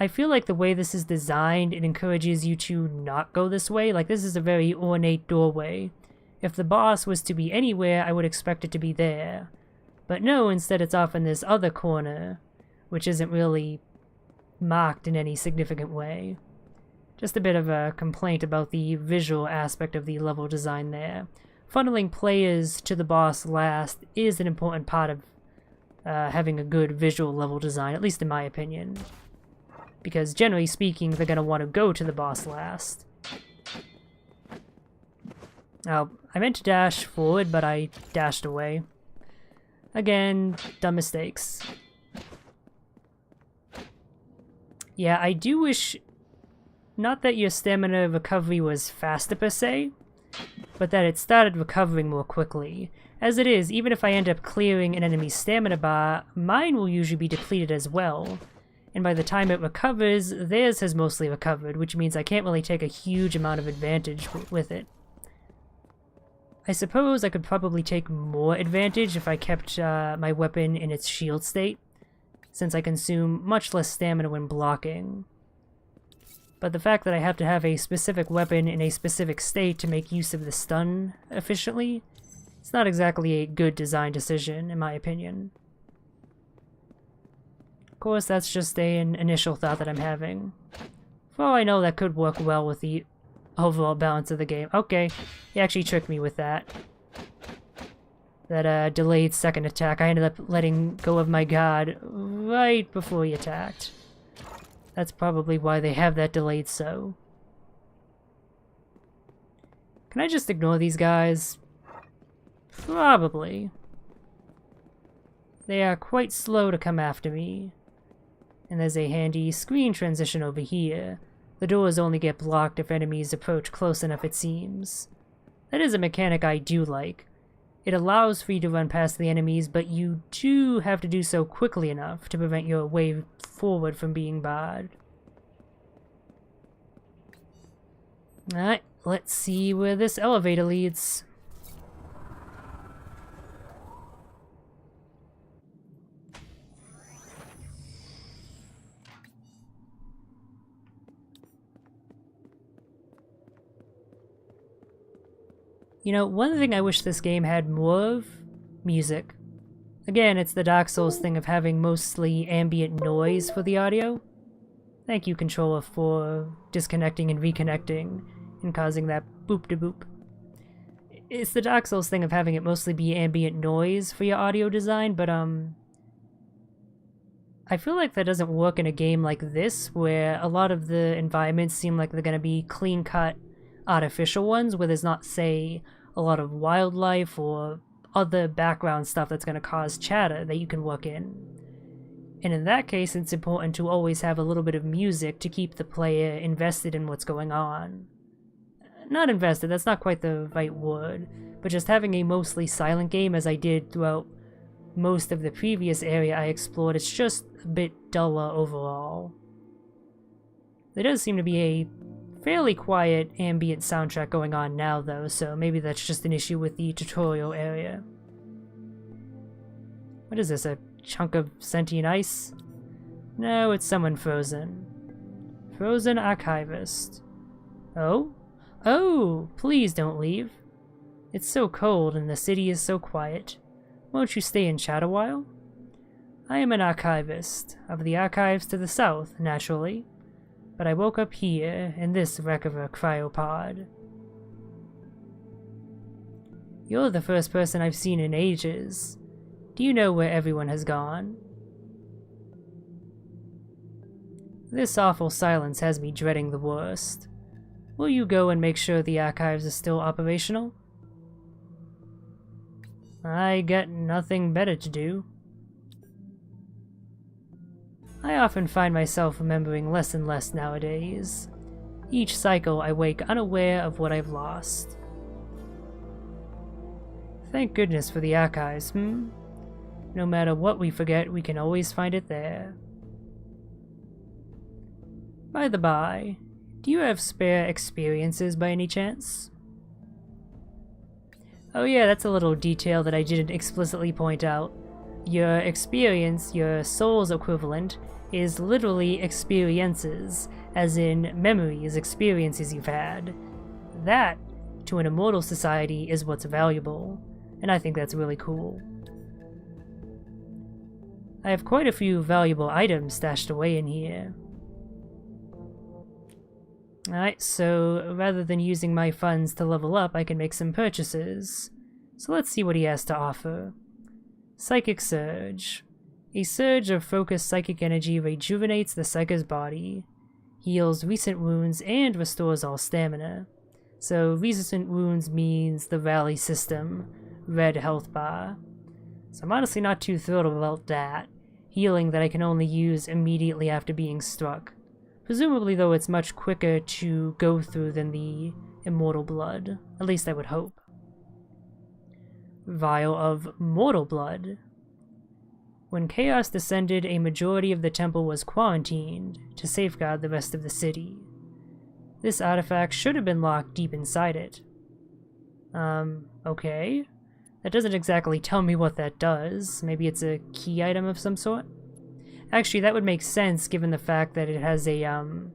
I feel like the way this is designed, it encourages you to not go this way. Like, this is a very ornate doorway. If the boss was to be anywhere, I would expect it to be there. But no, instead it's off in this other corner, which isn't really marked in any significant way. Just a bit of a complaint about the visual aspect of the level design there. Funneling players to the boss last is an important part of having a good visual level design, at least in my opinion. Because generally speaking, they're going to want to go to the boss last. Now, I meant to dash forward, but I dashed away. Again, dumb mistakes. Yeah, I do wish, not that your stamina recovery was faster per se, but that it started recovering more quickly. As it is, even if I end up clearing an enemy's stamina bar, mine will usually be depleted as well. And by the time it recovers, theirs has mostly recovered, which means I can't really take a huge amount of advantage with it. I suppose I could probably take more advantage if I kept my weapon in its shield state, since I consume much less stamina when blocking. But the fact that I have to have a specific weapon in a specific state to make use of the stun efficiently, it's not exactly a good design decision, in my opinion. Of course, that's just an initial thought that I'm having. For all I know, that could work well with the overall balance of the game. Okay, he actually tricked me with that. That delayed second attack. I ended up letting go of my guard right before he attacked. That's probably why they have that delayed so. Can I just ignore these guys? Probably. They are quite slow to come after me. And there's a handy screen transition over here. The doors only get blocked if enemies approach close enough, it seems. That is a mechanic I do like. It allows for you to run past the enemies, but you do have to do so quickly enough to prevent your way forward from being barred. Alright, let's see where this elevator leads. You know, one thing I wish this game had more of, music. Again, it's the Dark Souls thing of having mostly ambient noise for the audio. Thank you, controller, for disconnecting and reconnecting and causing that boop-de-boop. It's the Dark Souls thing of having it mostly be ambient noise for your audio design, but I feel like that doesn't work in a game like this, where a lot of the environments seem like they're gonna be clean-cut artificial ones, where there's not, say, a lot of wildlife or other background stuff that's going to cause chatter that you can work in. And in that case, it's important to always have a little bit of music to keep the player invested in what's going on. Not invested, that's not quite the right word, but just having a mostly silent game as I did throughout most of the previous area I explored, it's just a bit duller overall. There does seem to be a fairly quiet ambient soundtrack going on now though, so maybe that's just an issue with the tutorial area. What is this, a chunk of sentient ice? No, it's someone frozen. Frozen archivist. Oh? Oh, please don't leave. It's so cold and the city is so quiet. Won't you stay and chat a while? I am an archivist, of the archives to the south, naturally. But I woke up here, in this wreck of a cryopod. You're the first person I've seen in ages. Do you know where everyone has gone? This awful silence has me dreading the worst. Will you go and make sure the archives are still operational? I got nothing better to do. I often find myself remembering less and less nowadays. Each cycle I wake unaware of what I've lost. Thank goodness for the archives, No matter what we forget, we can always find it there. By the by, do you have spare experiences by any chance? Oh yeah, that's a little detail that I didn't explicitly point out. Your experience, your soul's equivalent, is literally experiences, as in memories, experiences you've had. That, to an immortal society, is what's valuable, and I think that's really cool. I have quite a few valuable items stashed away in here. Alright, so rather than using my funds to level up, I can make some purchases. So let's see what he has to offer. Psychic Surge. A surge of focused psychic energy rejuvenates the psyker's body, heals recent wounds, and restores all stamina. So recent wounds means the rally system, red health bar. So I'm honestly not too thrilled about that. Healing that I can only use immediately after being struck. Presumably, though, it's much quicker to go through than the Immortal Blood. At least I would hope. Vial of Mortal Blood. When Chaos descended, a majority of the temple was quarantined to safeguard the rest of the city. This artifact should have been locked deep inside it. Okay. That doesn't exactly tell me what that does. Maybe it's a key item of some sort? Actually, that would make sense given the fact that it has a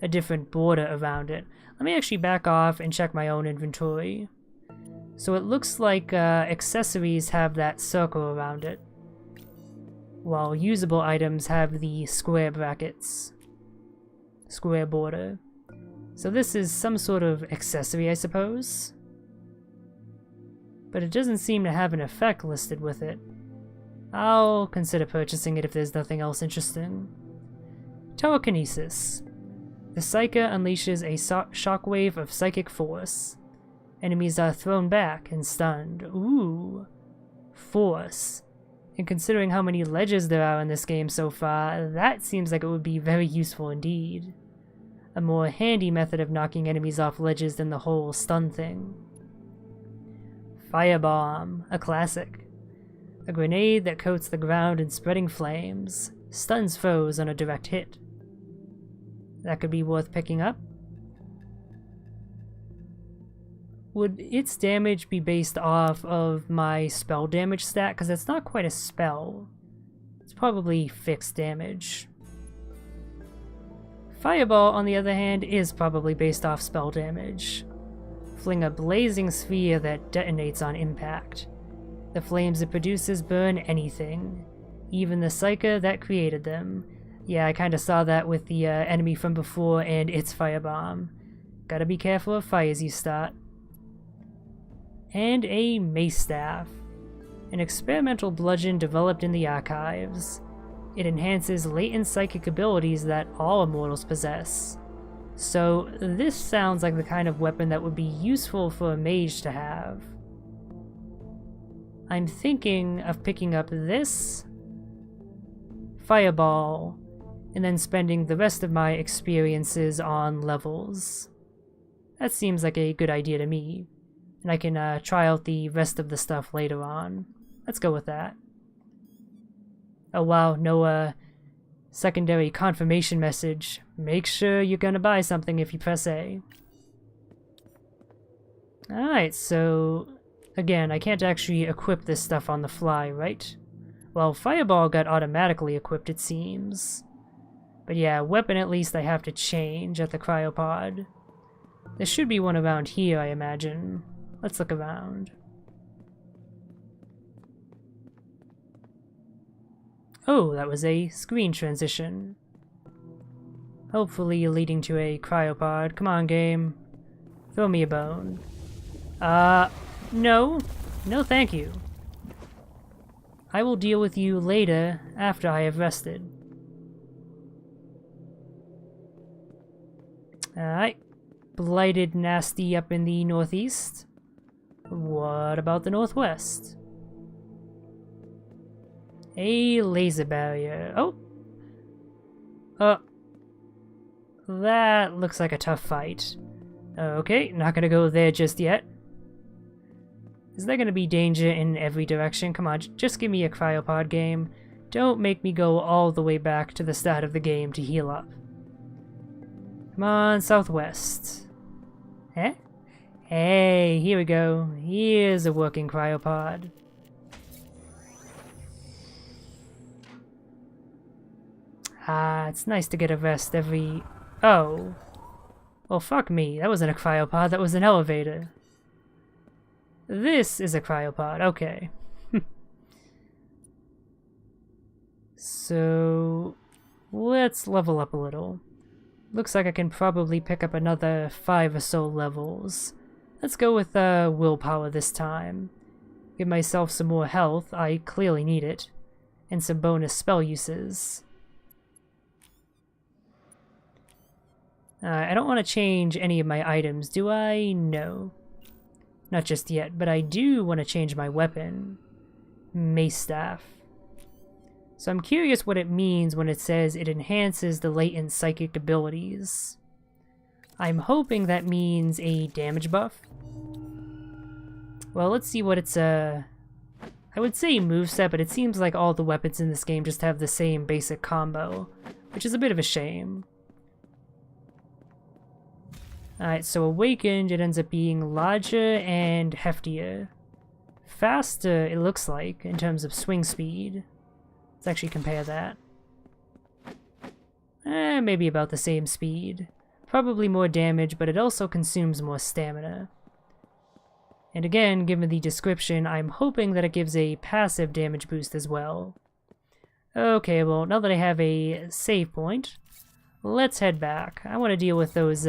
different border around it. Let me actually back off and check my own inventory. So it looks like accessories have that circle around it, while usable items have the square brackets. Square border. So this is some sort of accessory, I suppose? But it doesn't seem to have an effect listed with it. I'll consider purchasing it if there's nothing else interesting. Telekinesis. The Psyker unleashes a shockwave of psychic force. Enemies are thrown back and stunned. Ooh. Force. And considering how many ledges there are in this game so far, that seems like it would be very useful indeed. A more handy method of knocking enemies off ledges than the whole stun thing. Firebomb, a classic. A grenade that coats the ground in spreading flames, stuns foes on a direct hit. That could be worth picking up. Would its damage be based off of my spell damage stat? Because it's not quite a spell. It's probably fixed damage. Fireball, on the other hand, is probably based off spell damage. Fling a blazing sphere that detonates on impact. The flames it produces burn anything, even the Psyker that created them. Yeah, I kinda saw that with the enemy from before and its firebomb. Gotta be careful of fires you start. And a mace staff. An experimental bludgeon developed in the archives. It enhances latent psychic abilities that all immortals possess. So this sounds like the kind of weapon that would be useful for a mage to have. I'm thinking of picking up this fireball and then spending the rest of my experiences on levels. That seems like a good idea to me, and I can try out the rest of the stuff later on. Let's go with that. Oh wow, no secondary confirmation message. Make sure you're gonna buy something if you press A. Alright, so again, I can't actually equip this stuff on the fly, right? Well, Fireball got automatically equipped, it seems. But yeah, weapon at least I have to change at the cryopod. There should be one around here, I imagine. Let's look around. Oh, that was a screen transition. Hopefully leading to a cryopod. Come on, game. Throw me a bone. No. No, thank you. I will deal with you later after I have rested. Alright. Blighted nasty up in the northeast. What about the northwest? A laser barrier. Oh! That looks like a tough fight. Okay, not gonna go there just yet. Is there gonna be danger in every direction? Come on, just give me a cryopod game. Don't make me go all the way back to the start of the game to heal up. Come on, southwest. Eh? Hey, here we go. Here's a working cryopod. Ah, it's nice to get a rest every... Oh. Well, fuck me. That wasn't a cryopod, that was an elevator. This is a cryopod, okay. So... let's level up a little. Looks like I can probably pick up another 5 or so levels. Let's go with willpower this time. Give myself some more health, I clearly need it. And some bonus spell uses. I don't want to change any of my items, do I? No. Not just yet, but I do want to change my weapon. Mace Staff. So I'm curious what it means when it says it enhances the latent psychic abilities. I'm hoping that means a damage buff. Well, let's see what it's I would say moveset, but it seems like all the weapons in this game just have the same basic combo, which is a bit of a shame. Alright, so Awakened, it ends up being larger and heftier. Faster, it looks like, in terms of swing speed. Let's actually compare that. Maybe about the same speed. Probably more damage, but it also consumes more stamina. And again, given the description, I'm hoping that it gives a passive damage boost as well. Okay, well, now that I have a save point, let's head back. I want to deal with those,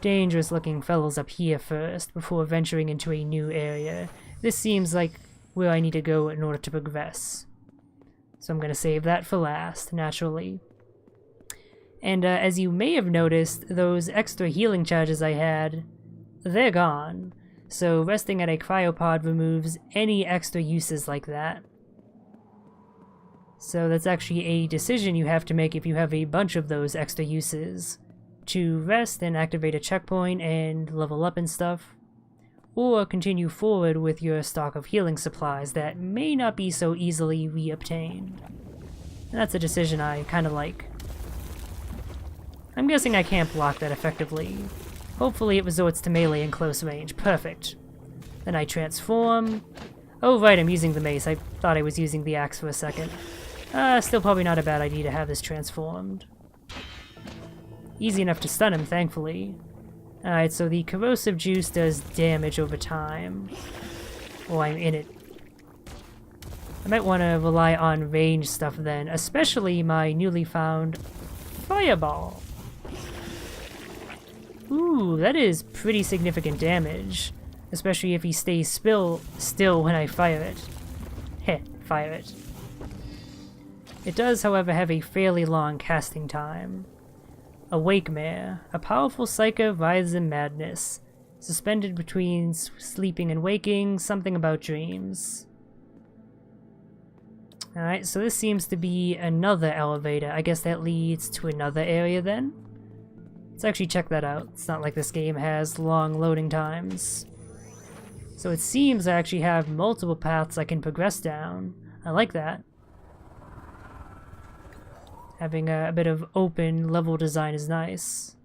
dangerous looking fellows up here first, before venturing into a new area. This seems like where I need to go in order to progress. So I'm going to save that for last, naturally. And as you may have noticed, those extra healing charges I had, they're gone. So resting at a cryopod removes any extra uses like that. So that's actually a decision you have to make if you have a bunch of those extra uses. To rest and activate a checkpoint and level up and stuff, or continue forward with your stock of healing supplies that may not be so easily re-obtained. And that's a decision I kinda like. I'm guessing I can't block that effectively. Hopefully it resorts to melee in close range. Perfect. Then I transform. Oh right, I'm using the mace. I thought I was using the axe for a second. Still probably not a bad idea to have this transformed. Easy enough to stun him, thankfully. Alright, so the corrosive juice does damage over time. Oh, I'm in it. I might want to rely on range stuff then, especially my newly found fireball. Ooh, that is pretty significant damage. Especially if he stays still when I fire it. Heh, fire it. It does, however, have a fairly long casting time. Awake Mare. A powerful psycho rises in madness. Suspended between sleeping and waking, something about dreams. Alright, so this seems to be another elevator. I guess that leads to another area then? Let's actually check that out. It's not like this game has long loading times. So it seems I actually have multiple paths I can progress down. I like that. Having a bit of open level design is nice.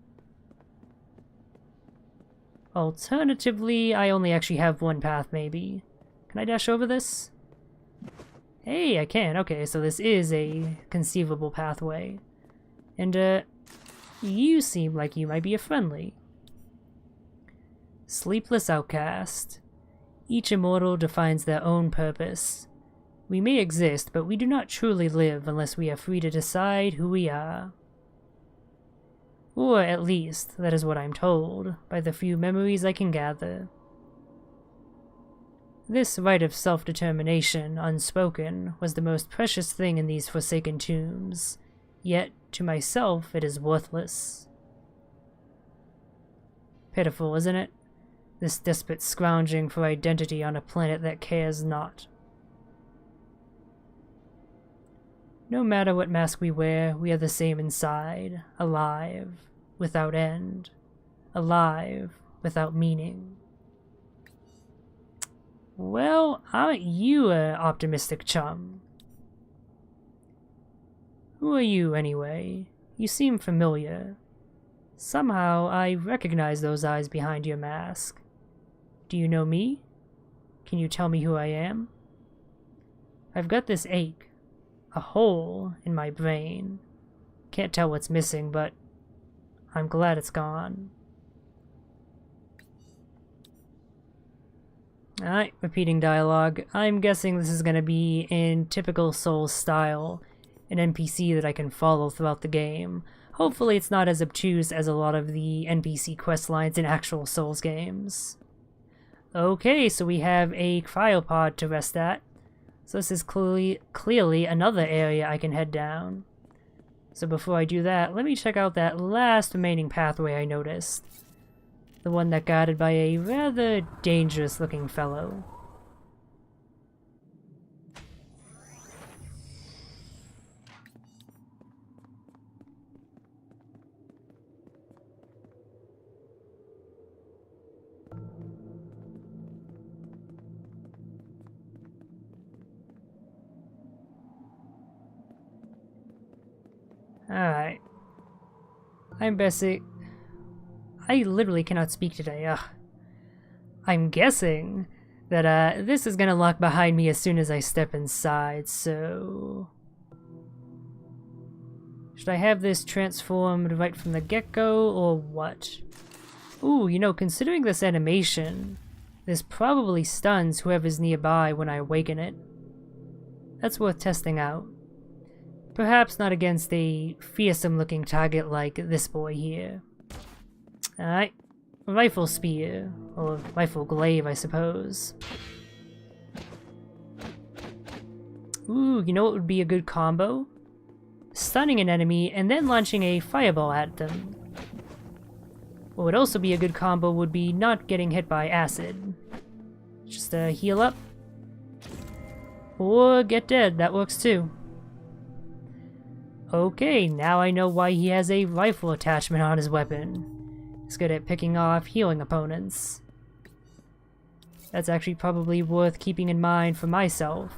Alternatively, I only actually have one path maybe. Can I dash over this? Hey, I can. Okay, so this is a conceivable pathway. And, you seem like you might be a friendly. Sleepless Outcast. Each immortal defines their own purpose. We may exist, but we do not truly live unless we are free to decide who we are. Or at least, that is what I'm told, by the few memories I can gather. This right of self-determination, unspoken, was the most precious thing in these forsaken tombs, yet, to myself, it is worthless. Pitiful, isn't it? This desperate scrounging for identity on a planet that cares not. No matter what mask we wear, we are the same inside, alive, without end, alive, without meaning. Well, aren't you an optimistic chum? Who are you, anyway? You seem familiar. Somehow, I recognize those eyes behind your mask. Do you know me? Can you tell me who I am? I've got this ache. A hole in my brain. Can't tell what's missing, but I'm glad it's gone. Alright, repeating dialogue. I'm guessing this is gonna be in typical Souls style, an NPC that I can follow throughout the game. Hopefully it's not as obtuse as a lot of the NPC quest lines in actual Souls games. Okay, so we have a cryopod to rest at. So this is clearly another area I can head down. So before I do that, let me check out that last remaining pathway I noticed. The one that guarded by a rather dangerous looking fellow. Alright. I'm Bessie. I literally cannot speak today, ugh. I'm guessing that this is gonna lock behind me as soon as I step inside, so... Should I have this transformed right from the get-go, or what? Ooh, you know, considering this animation, this probably stuns whoever's nearby when I awaken it. That's worth testing out. Perhaps not against a fearsome-looking target like this boy here. Alright, rifle spear, or rifle glaive, I suppose. Ooh, you know what would be a good combo? Stunning an enemy and then launching a fireball at them. What would also be a good combo would be not getting hit by acid. Just heal up. Or get dead, that works too. Okay, now I know why he has a rifle attachment on his weapon. He's good at picking off healing opponents. That's actually probably worth keeping in mind for myself.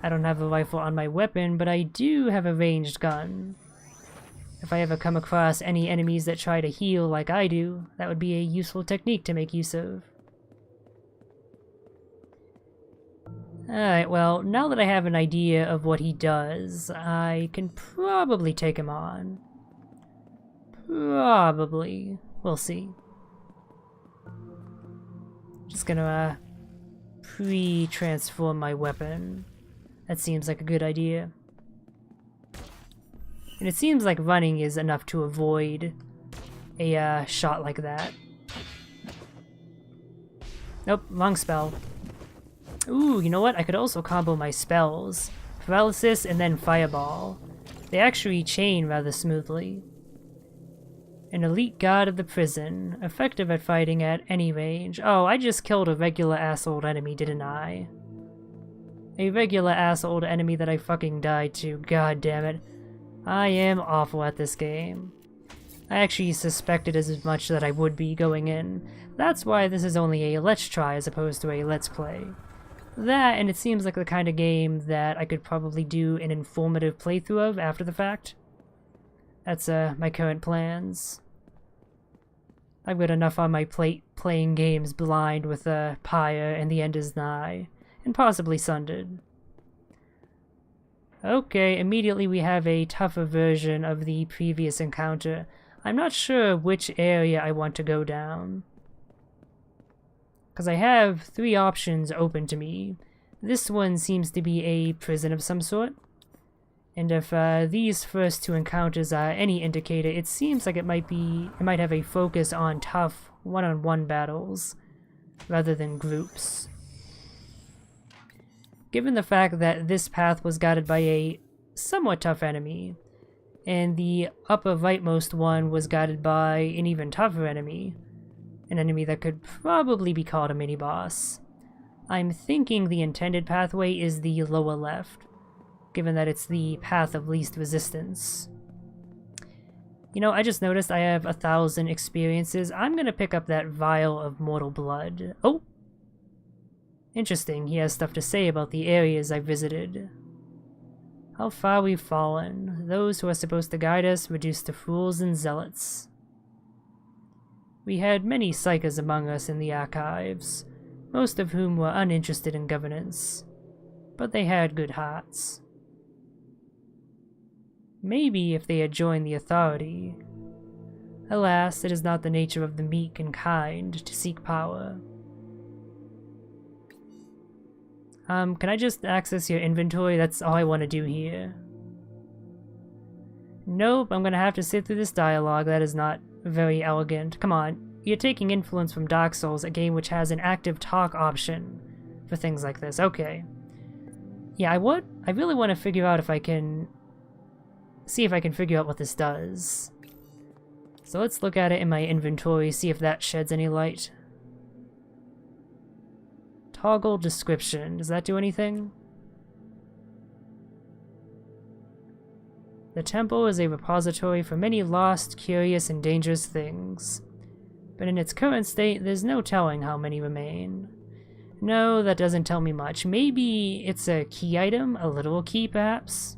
I don't have a rifle on my weapon, but I do have a ranged gun. If I ever come across any enemies that try to heal like I do, that would be a useful technique to make use of. Alright, well, now that I have an idea of what he does, I can probably take him on. Probably. We'll see. Just gonna pre-transform my weapon. That seems like a good idea. And it seems like running is enough to avoid a shot like that. Nope, wrong spell. Ooh, you know what? I could also combo my spells. Paralysis and then Fireball. They actually chain rather smoothly. An elite guard of the prison, effective at fighting at any range. Oh, I just killed a regular ass old enemy, didn't I? A regular ass old enemy that I fucking died to, god damn it. I am awful at this game. I actually suspected as much that I would be going in. That's why this is only a let's try as opposed to a let's play. That, and it seems like the kind of game that I could probably do an informative playthrough of after the fact. That's my current plans. I've got enough on my plate playing games blind with Pyre and the end is nigh, and possibly Sundered. Okay, immediately we have a tougher version of the previous encounter. I'm not sure which area I want to go down. Because I have 3 options open to me. This one seems to be a prison of some sort. And if these first 2 encounters are any indicator, it seems like it might have a focus on tough one-on-one battles rather than groups. Given the fact that this path was guarded by a somewhat tough enemy, and the upper rightmost one was guarded by an even tougher enemy, an enemy that could probably be called a mini-boss, I'm thinking the intended pathway is the lower left, given that it's the path of least resistance. You know, I just noticed I have 1,000 experiences. I'm gonna pick up that vial of mortal blood. Oh! Interesting, he has stuff to say about the areas I visited. How far we've fallen. Those who are supposed to guide us reduced to fools and zealots. We had many psychers among us in the archives, most of whom were uninterested in governance, but they had good hearts. Maybe if they had joined the authority. Alas, it is not the nature of the meek and kind to seek power. Can I just access your inventory? That's all I want to do here. Nope, I'm gonna have to sit through this dialogue. That is not very elegant. Come on, you're taking influence from Dark Souls, a game which has an active talk option for things like this. Okay. Yeah, I really want to figure out if I can... see if I can figure out what this does. So let's look at it in my inventory, see if that sheds any light. Toggle description. Does that do anything? The temple is a repository for many lost, curious, and dangerous things. But in its current state, there's no telling how many remain. No, that doesn't tell me much. Maybe it's a key item? A literal key, perhaps?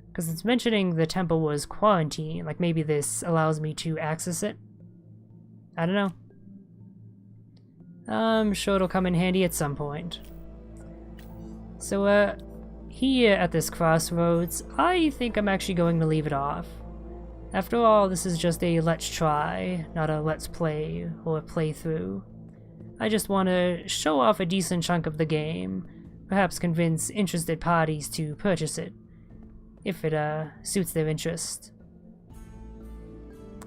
Because it's mentioning the temple was quarantined. Like, maybe this allows me to access it? I don't know. I'm sure it'll come in handy at some point. So, here at this crossroads, I think I'm actually going to leave it off. After all, this is just a let's try, not a let's play or a playthrough. I just want to show off a decent chunk of the game, perhaps convince interested parties to purchase it, if it suits their interest.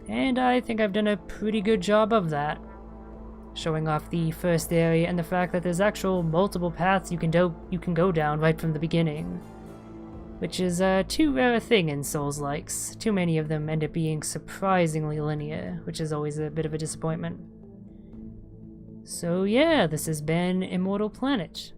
And I think I've done a pretty good job of that. Showing off the first area and the fact that there's actual multiple paths you can go down right from the beginning. Which is too rare a thing in Souls-likes. Too many of them end up being surprisingly linear, which is always a bit of a disappointment. So yeah, this has been Immortal Planet.